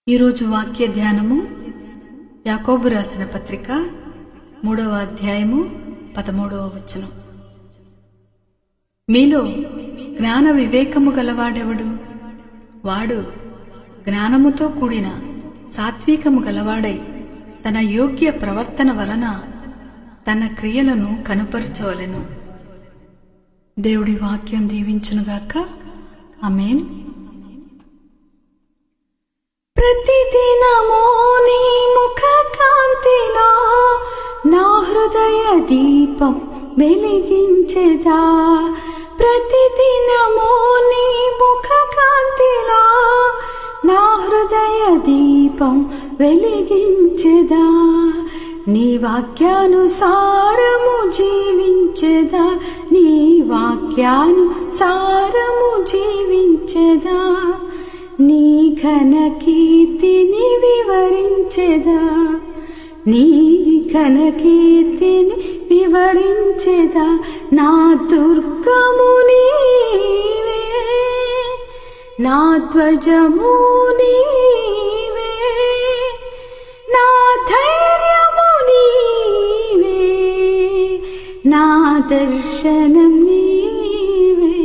ఈరోజు వాక్య ధ్యానము యాకోబు రాసిన పత్రిక 3వ అధ్యాయము 13వ వచనం. మీలో జ్ఞాన వివేకము గలవాడెవడు? వాడు జ్ఞానముతో కూడిన సాత్వికము గలవాడై తన యోగ్య ప్రవర్తన వలన తన క్రియలను కనుపరచవలెను. దేవుడి వాక్యం దీవించునుగాక. ఆమేన్. ప్రతిదినము నీ ముఖ కాంతిలో నా హృదయ దీపం వెలిగించెదా. ప్రతిదినము నీ ముఖ కాంతిలో నా హృదయ దీపం వెలిగించెదా. నీ వాక్యానుసారము జీవించెదా. నీ వాక్యానుసారము జీవించెదా. నీ ఘన కీర్తిని వివరించెదా. నీ ఘన కీర్తిని వివరించెదా. నా దుర్గము నీవే, నా ధ్వజము నీవే, నా ధైర్యము నీవే, నా దర్శనం నీవే.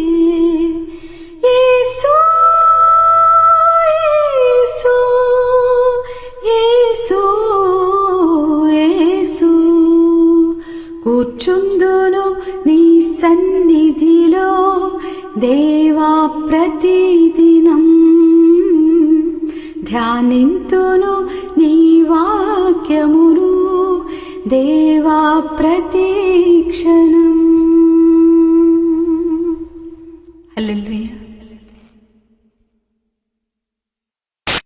యేసు కూర్చుందును నీ సన్నిధిలో దేవా ప్రతిదినం. ధ్యానింతును నీ వాక్యమును దేవా ప్రతి క్షణం.